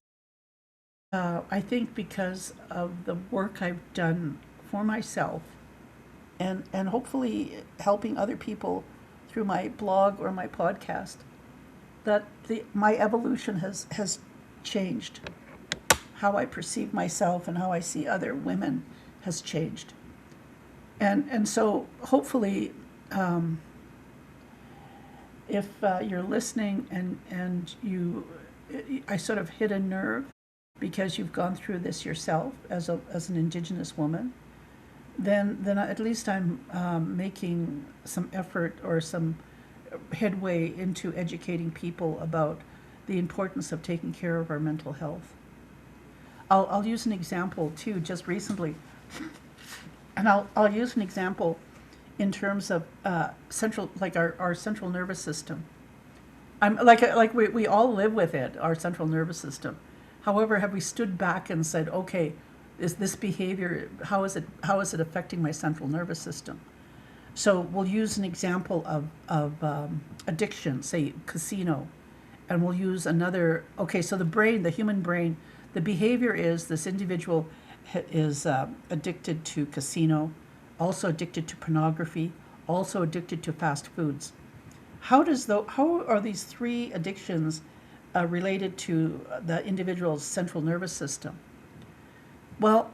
I think because of the work I've done for myself and hopefully helping other people through my blog or my podcast, that my evolution has changed. How I perceive myself and how I see other women has changed. And so hopefully, if you're listening and I sort of hit a nerve because you've gone through this yourself as an Indigenous woman, then at least I'm making some effort or some headway into educating people about the importance of taking care of our mental health. I'll use an example too, just recently, and I'll use an example in terms of our central nervous system. I'm like we all live with it, our central nervous system. However, have we stood back and said, okay, is this behavior, how is it affecting my central nervous system? So we'll use an example of addiction, say casino, and we'll use another. Okay, so the human brain, the behavior is this individual is addicted to casino, also addicted to pornography, also addicted to fast foods. How are these three addictions related to the individual's central nervous system? Well,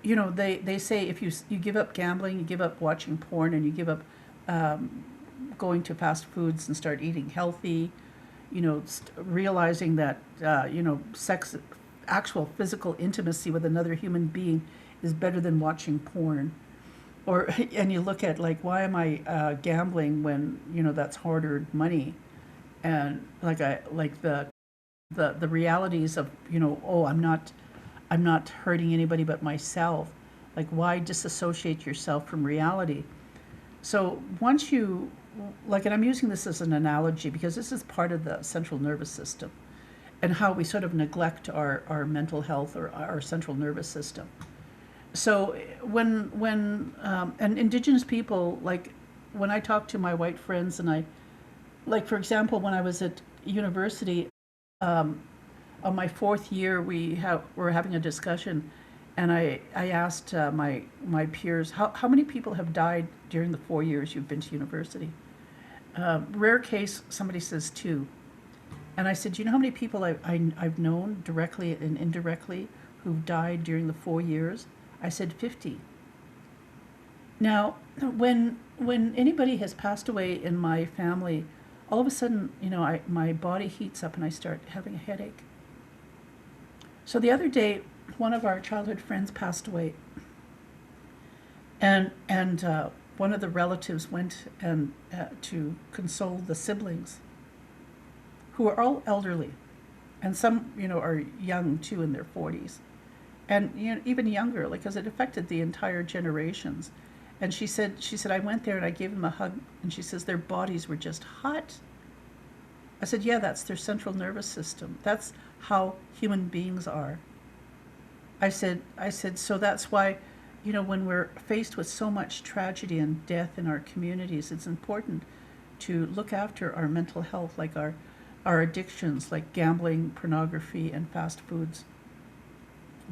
they say if you give up gambling, you give up watching porn, and you give up going to fast foods and start eating healthy, realizing that sex, actual physical intimacy with another human being is better than watching porn. And you look at like, why am I gambling when that's hard-earned money, and the realities of I'm not hurting anybody but myself. Like, why disassociate yourself from reality? So once you and I'm using this as an analogy because this is part of the central nervous system and how we sort of neglect our mental health or our central nervous system. So when and Indigenous people, like when I talk to my white friends and for example, when I was at university, on my fourth year, we're having a discussion, and I asked my peers, how many people have died during the 4 years you've been to university? Rare case, somebody says 2. And I said, do you know how many people I've known directly and indirectly who've died during the 4 years? I said 50. Now, when anybody has passed away in my family, all of a sudden, my body heats up and I start having a headache. So the other day, one of our childhood friends passed away, and one of the relatives went and to console the siblings, who are all elderly, and some are young too, in their 40s, and even younger, like, because it affected the entire generations. And she said I went there and I gave them a hug, and she says their bodies were just hot. I said, yeah, that's their central nervous system. That's how human beings are. I said, so that's why, when we're faced with so much tragedy and death in our communities, it's important to look after our mental health, like our addictions, like gambling, pornography, and fast foods.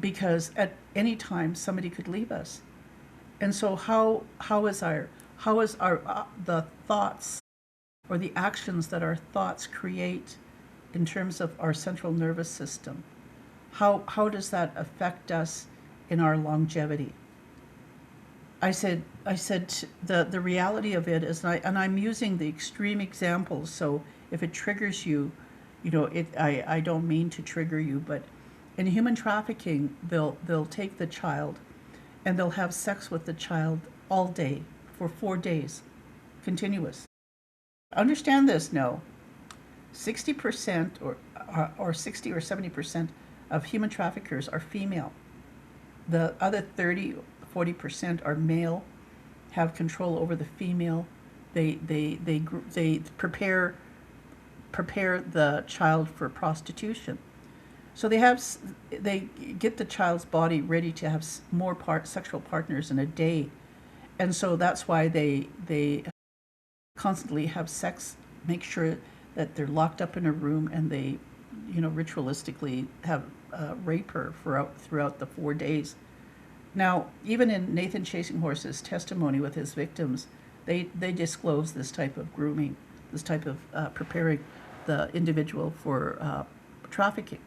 Because at any time somebody could leave us. And so how is our the thoughts, or the actions that our thoughts create in terms of our central nervous system, how does that affect us in our longevity? I said the reality of it is, and I'm using the extreme examples, so if it triggers you, I don't mean to trigger you, but in human trafficking, they'll take the child and they'll have sex with the child all day for 4 days, continuous. Understand this, no. 60% or 60 or 70% of human traffickers are female. The other 30-40% are male, have control over the female. They prepare the child for prostitution. So they get the child's body ready to have more sexual partners in a day, and so that's why they constantly have sex, make sure that they're locked up in a room, and they ritualistically have rape her throughout the 4 days. Now, even in Nathan Chasing Horse's testimony with his victims, they disclose this type of grooming, this type of preparing the individual for trafficking.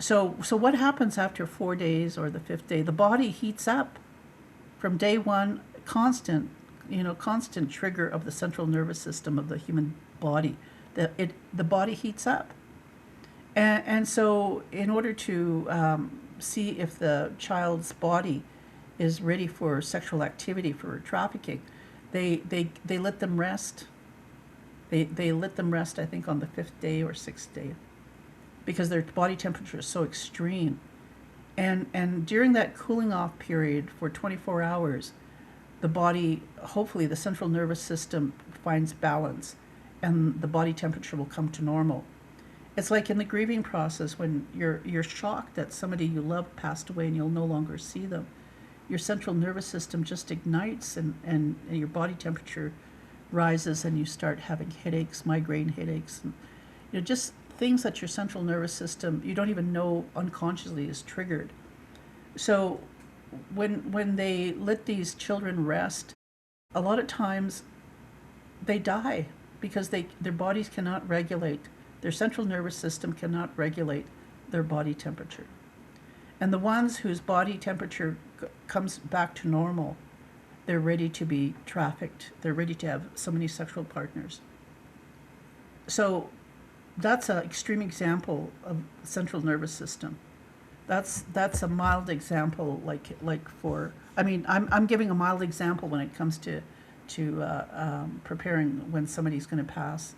So what happens after 4 days or the 5th day? The body heats up from day one. Constant trigger of the central nervous system of the human body. The body heats up, and so in order to see if the child's body is ready for sexual activity, for trafficking, they let them rest. They let them rest, I think, on the 5th day or 6th day, because their body temperature is so extreme. And during that cooling off period for 24 hours, the body, hopefully the central nervous system finds balance, and the body temperature will come to normal. It's like in the grieving process, when you're shocked that somebody you love passed away and you'll no longer see them. Your central nervous system just ignites, and your body temperature rises, and you start having headaches, migraine headaches, and just things that your central nervous system, you don't even know unconsciously, is triggered. So when they let these children rest, a lot of times they die because their bodies cannot regulate, their central nervous system cannot regulate their body temperature. And the ones whose body temperature comes back to normal, they're ready to be trafficked. They're ready to have so many sexual partners. So that's an extreme example of the central nervous system. That's a mild example, like for, I mean, I'm giving a mild example when it comes to preparing when somebody's going to pass.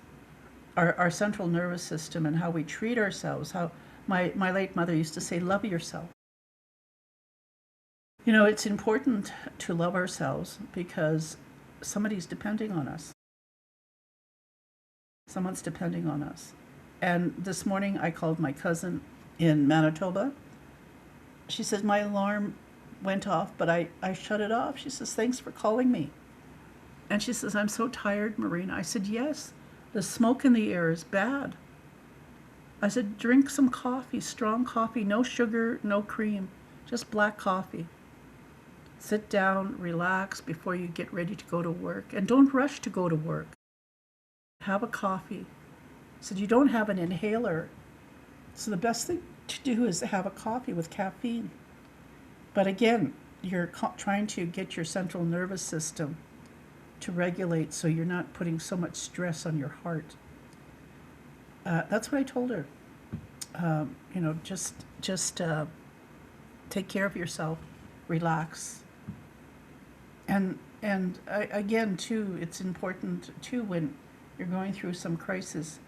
Our central nervous system and how we treat ourselves. How my late mother used to say, "Love yourself." It's important to love ourselves because somebody's depending on us. Someone's depending on us. And this morning I called my cousin in Manitoba. She says, my alarm went off, but I shut it off. She says, thanks for calling me. And she says, I'm so tired, Marina. I said, yes, the smoke in the air is bad. I said, drink some coffee, strong coffee, no sugar, no cream, just black coffee. Sit down, relax before you get ready to go to work. And don't rush to go to work. Have a coffee. I said, you don't have an inhaler, so the best thing to do is have a coffee with caffeine. But again, you're trying to get your central nervous system to regulate so you're not putting so much stress on your heart. That's what I told her. Just take care of yourself, relax. And again, too, it's important, too, when you're going through some crisis,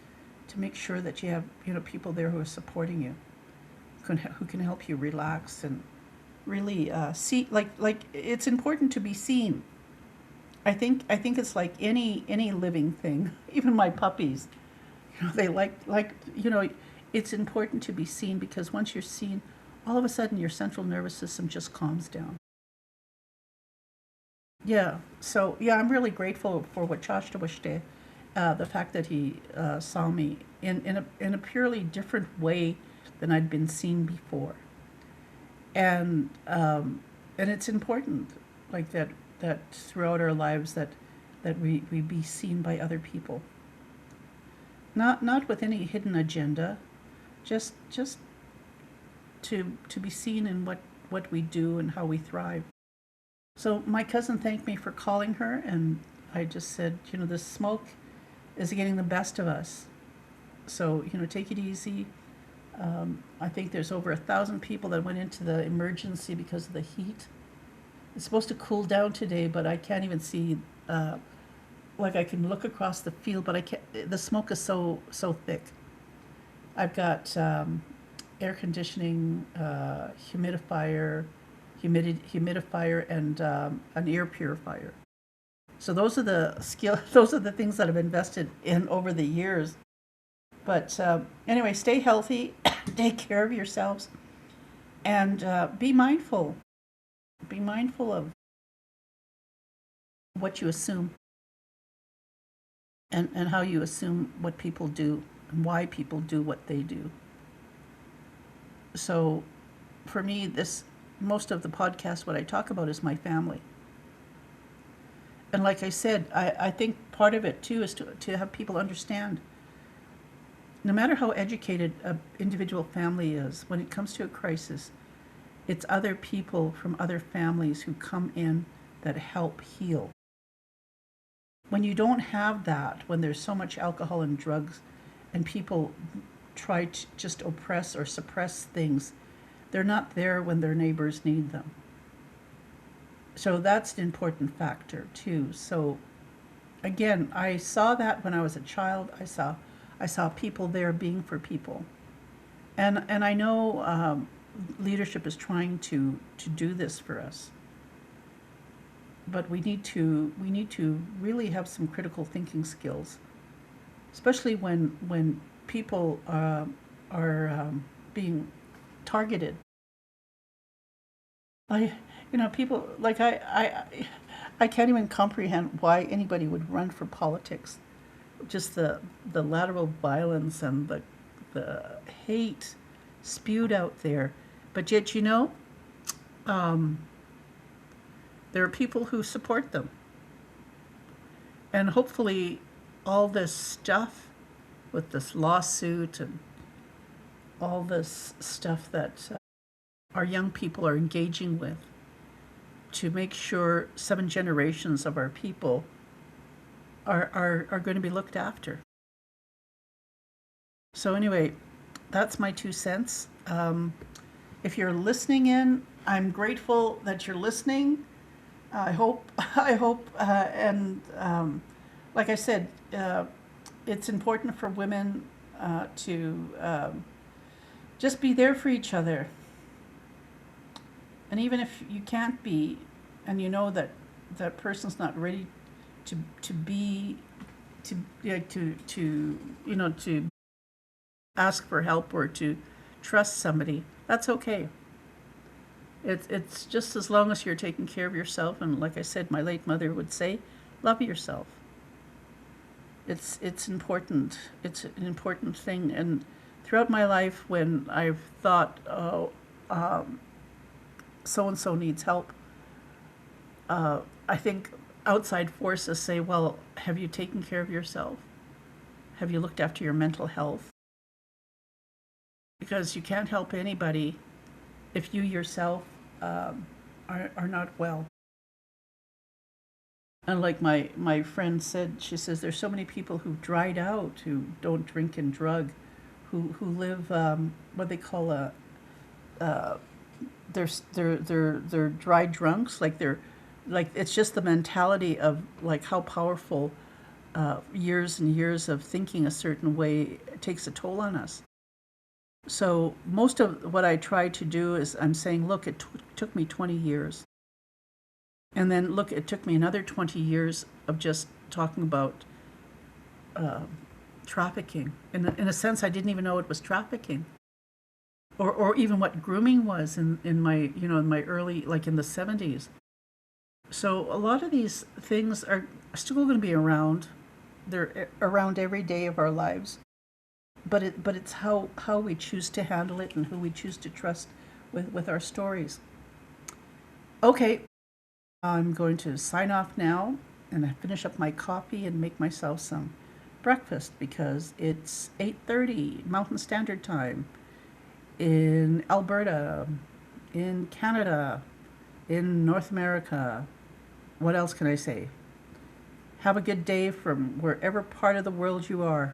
to make sure that you have, people there who are supporting you, who can help you relax and really see. Like it's important to be seen. I think it's like any living thing, even my puppies. They it's important to be seen, because once you're seen, all of a sudden your central nervous system just calms down. Yeah. So yeah, I'm really grateful for what Chashtabushte, the fact that he saw me in a purely different way than I'd been seen before, and it's important, like that throughout our lives, that we be seen by other people, not with any hidden agenda, just to be seen in what we do and how we thrive. So my cousin thanked me for calling her, and I just said, the smoke is getting the best of us. So, take it easy. I think there's over 1,000 people that went into the emergency because of the heat. It's supposed to cool down today, but I can't even see, I can look across the field, but I can't, the smoke is so thick. I've got air conditioning, humidifier, and an air purifier. So those are the things that I've invested in over the years. But anyway, stay healthy, take care of yourselves, and be mindful. Be mindful of what you assume, and how you assume what people do and why people do what they do. So for me, most of the podcast, what I talk about is my family. And like I said, I think part of it too is to have people understand, no matter how educated an individual family is, when it comes to a crisis, it's other people from other families who come in that help heal. When you don't have that, when there's so much alcohol and drugs, and people try to just oppress or suppress things, they're not there when their neighbors need them. So that's an important factor too. So again, I saw that when I was a child. I saw people there being for people, and I know leadership is trying to do this for us. But we need to really have some critical thinking skills, especially when people are being targeted. People like I can't even comprehend why anybody would run for politics. Just the lateral violence and the hate spewed out there. But yet, there are people who support them. And hopefully all this stuff with this lawsuit and all this stuff that our young people are engaging with, to make sure 7 generations of our people are going to be looked after. So anyway, that's my 2 cents. If you're listening in, I'm grateful that you're listening. I hope, and like I said, it's important for women to just be there for each other. And even if you can't be, and you know that that person's not ready to ask for help or to trust somebody, that's okay. It's just as long as you're taking care of yourself, and like I said, my late mother would say, love yourself. It's important. It's an important thing. And throughout my life, when I've thought, so and so needs help, I think outside forces say, well, have you taken care of yourself? Have you looked after your mental health? Because you can't help anybody if you yourself are not well. And like my friend said, she says there's so many people who've dried out, who don't drink and drug, who live what they call they're dry drunks, like they're like it's just the mentality of like how powerful years and years of thinking a certain way takes a toll on us. So most of what I try to do is I'm saying, look, it took me 20 years. And then look, it took me another 20 years of just talking about uh, trafficking. In a sense, I didn't even know it was trafficking. Or even what grooming was in my, in my early, like in the 70s. So a lot of these things are still going to be around. They're around every day of our lives. But it's how we choose to handle it and who we choose to trust with our stories. Okay, I'm going to sign off now and finish up my coffee and make myself some breakfast because it's 8:30 Mountain Standard Time in Alberta, in Canada, in North America. What else can I say? Have a good day from wherever part of the world you are.